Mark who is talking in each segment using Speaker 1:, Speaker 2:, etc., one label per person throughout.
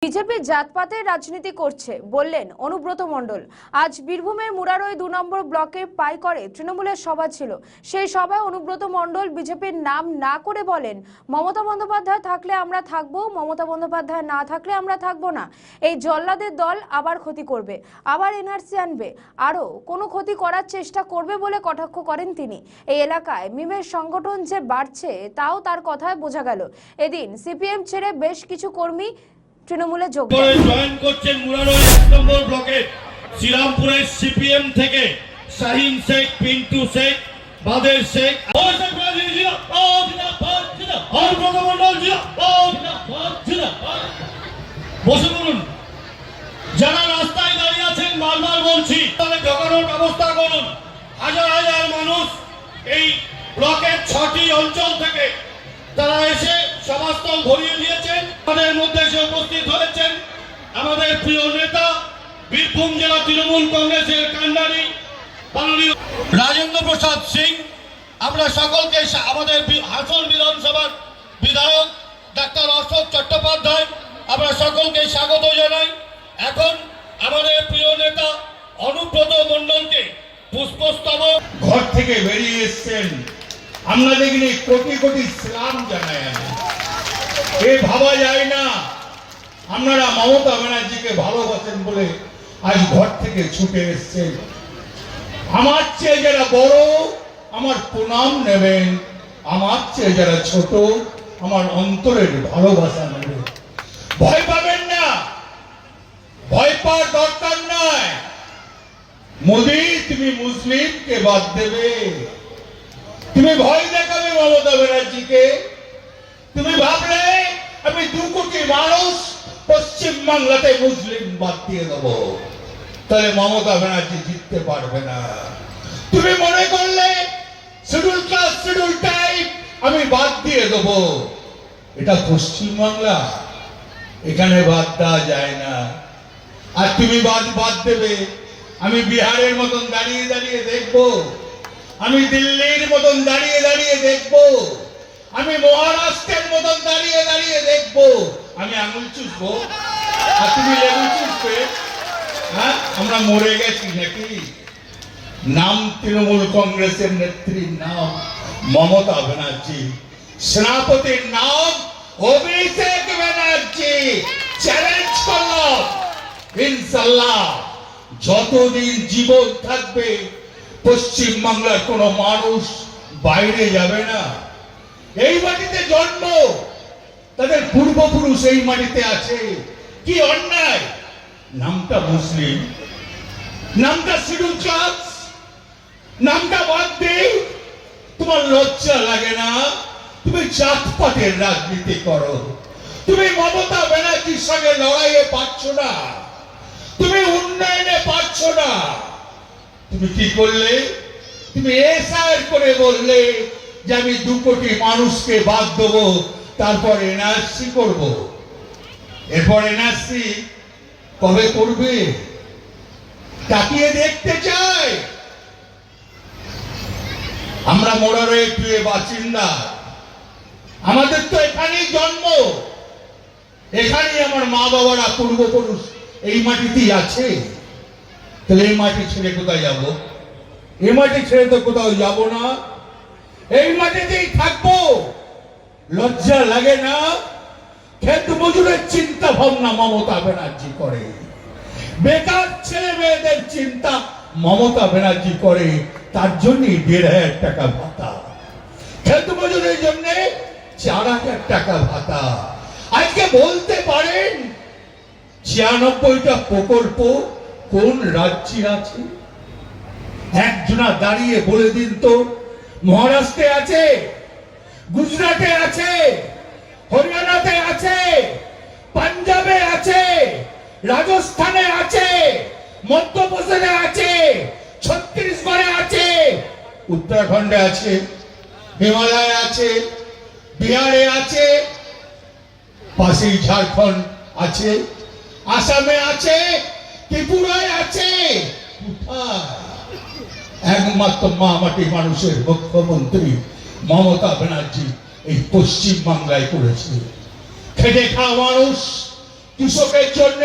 Speaker 1: BJP জাতপাতের রাজনীতি করছে বললেন অনুব্রত মণ্ডল। আজ বীরভূমের মুরারই 2 নম্বর ব্লকে পাইকরে তৃণমূলের সভা ছিল। সেই সভায় অনুব্রত মণ্ডল বিজেপির নাম না করে বলেন, মমতা বন্দ্যোপাধ্যায় থাকলে আমরা থাকবো, মমতা বন্দ্যোপাধ্যায় না থাকলে আমরা থাকবো না। এই জল্লাদের দল আবার ক্ষতি করবে, আবার এনআরসি আনবে, আরও কোনো ক্ষতি করার চেষ্টা করবে বলে কটাক্ষ করেন তিনি। এই এলাকায় মিমের সংগঠন যে বাড়ছে তাও তার কথায় বোঝা গেল। এদিন সিপিএম ছেড়ে বেশ কিছু কর্মী তৃণমূলে
Speaker 2: জয়েন করছেন মুরারই 1 নম্বর ব্লকে শ্রীরামপুরের সিপিএম থেকে শাহিন শেখ, পিন্টু শেখ, বাদের শেখ, বসে বলুন। যারা রাস্তায় দাঁড়িয়ে আছেন বারবার বলছি তাদের ঢোকানোর ব্যবস্থা করুন। হাজার হাজার মানুষ এই ব্লকের 6টি অঞ্চল থেকে তারা এসে সভাস্থল ভরিয়ে দিয়েছেন। আমাদের মধ্যে এসে উপস্থিত হয়েছেন আমাদের প্রিয় নেতা বীরভূম জেলা তৃণমূল কংগ্রেসের কান্ডারি মাননীয় রাজেন্দ্র প্রসাদ সিং। আমরা সকলকে আমাদের হাসন বিধানসভার বিধায়ক ডাক্তার অশোক চট্টোপাধ্যায় আমরা সকলকে স্বাগত জানাই। এখন আমাদের প্রিয় নেতা অনুব্রত মণ্ডলকে পুষ্পস্তবক ঘর থেকে বেরিয়ে এসছেন। আমরা দেখিনি কোটি কোটি সালাম জানাই। এ ভাবা যায় না আপনারা মমতা ব্যানার্জিকে ভালোবাসেন বলে আজ ঘর থেকে ছুটে এসছেন। আমার চেয়ে যারা বড় আমার প্রণাম নেবেন, আমার চেয়ে যারা ছোট আমার অন্তরের ভালোবাসা নেবেন। ভয় পাবেন না, ভয় পাওয়ার দরকার নাই। মোদি তুমি মুসলিমকে বাদ দেবে, তুমি ভয় দেখাবে মমতা ব্যানার্জিকে। তুমি ভাবলে আমি 2 কোটি মানুষ পশ্চিম বাংলাতে মুসলিম বাদ দিয়ে দেবো, তাহলে মমতা ব্যানার্জি জিততে পারবে না। তুমি মনে করলে শিডিউল ক্লাস শিডিউল টাইপ আমি বাদ দিয়ে দেবো, এটা পশ্চিম বাংলা, এখানে বাদ দেওয়া যায় না। আর তুমি বাদ দেবে, আমি বিহারের মতন দাঁড়িয়ে দাঁড়িয়ে দেখবো, আমি দিল্লির মতন দাঁড়িয়ে দাঁড়িয়ে দেখবো, আমি মহারাষ্ট্রের মতন দাঁড়িয়ে দাঁড়িয়ে দেখবো। আমি আঙুল চুষবো আর তুমি লেবু চুষবে? হ্যাঁ, আমরা মরে গেছি নাকি? নাম তৃণমূল কংগ্রেসের নেত্রীর নাম মমতা ব্যানার্জি, সেনাপতির নাম অভিষেক ব্যানার্জি। চ্যালেঞ্জ করলাম, ইনশাল্লাহ যতদিন জীবন থাকবে পশ্চিম বাংলার কোন মানুষ বাইরে যাবে না। এই মাটিতে জন্ম, তাদের পূর্বপুরুষ এই মাটিতে আছে। কি অন্যায়! নামটা মুসলিম, নামটা শিডিউল ক্লাস, নামটা বাদ দিয়ে তোমার লজ্জা লাগে না? তুমি জাতপাতের রাজনীতি করো, তুমি মমতা ব্যানার্জির সঙ্গে লড়াইয়ে পারছো না, তুমি উন্নয়নে পারছো না। তুমি কি করলে? তুমি এসআইআর করে বললে যে আমি 2 কোটি মানুষকে বাদ দেবো, তারপর এনআরসি করব। এরপর এনআরসি কবে করবে তাকিয়ে দেখতে চাই। আমরা মুরারই প্রিয় বাসিন্দা, আমাদের তো এখানেই জন্ম, এখানেই আমার মা বাবারা পূর্বপুরুষ এই মাটিতেই আছে। তাহলে এই মাটি ছেড়ে কোথায় যাব? এই মাটি ছেড়ে তো কোথাও যাব না, এই মাটিতেই থাকবো। লজ্জা লাগে না? ক্ষেত মজুরের চিন্তা ভাবনা মমতা ব্যানার্জি করে, বেকার ছেলে মেয়েদের চিন্তা মমতা ব্যানার্জি করে। তার জন্য 1,500 টাকা ভাতা, ক্ষেত মজুরের জন্য 4,000 টাকা ভাতা। আজকে বলতে পারেন 96টা প্রকল্প কোন রাজ্যে আছে? একজনা দাঁড়িয়ে বলে দিন তো। মহারাষ্ট্রে আছে, গুজরাটে আছে, হরিয়ানাতে আছে, পাঞ্জাবে আছে, রাজস্থানে আছে, মধ্যপ্রদেশে আছে, ছত্তিশগড়ে আছে, উত্তরাখণ্ডে আছে, হিমালয়ে আছে, বিহারে আছে, পাশেই ঝাড়খণ্ড আছে, আসামে আছে, ত্রিপুরায় আছে। কোথায়? একমাত্র মা মাটি মানুষের মুখ্যমন্ত্রী মমতা ব্যানার্জি এই পশ্চিম বাংলায় করেছে। খেটে খাওয়া মানুষ
Speaker 3: কৃষকের জন্য,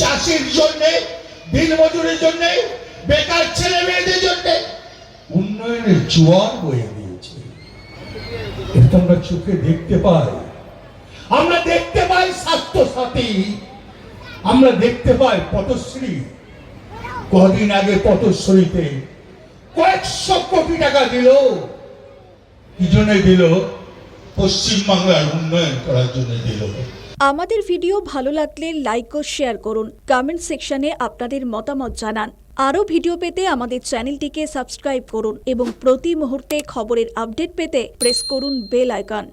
Speaker 3: চাষির জন্য, দিনমজুরের জন্য, বেকার ছেলে মেয়েদের জন্য উন্নয়নের জোয়ার বয়ে দিয়েছে। এটা আমরা চোখে দেখতে পাই। আমরা দেখতে পাই স্বাস্থ্য সাথী, আমরা দেখতে পাই পথশ্রী। কদিন আগে পথশ্রীতে কয়েকশো কোটি টাকা দিল। কি জন্য দিল? পশ্চিমবাংলার উন্নয়ন করার জন্য দিল।
Speaker 4: আমাদের ভিডিও ভালো লাগলে লাইক ও শেয়ার করুন, কমেন্ট সেকশনে আপনাদের মতামত জানান। আরও ভিডিও পেতে আমাদের চ্যানেলটিকে সাবস্ক্রাইব করুন এবং প্রতি মুহূর্তে খবরের আপডেট পেতে প্রেস করুন বেল আইকন।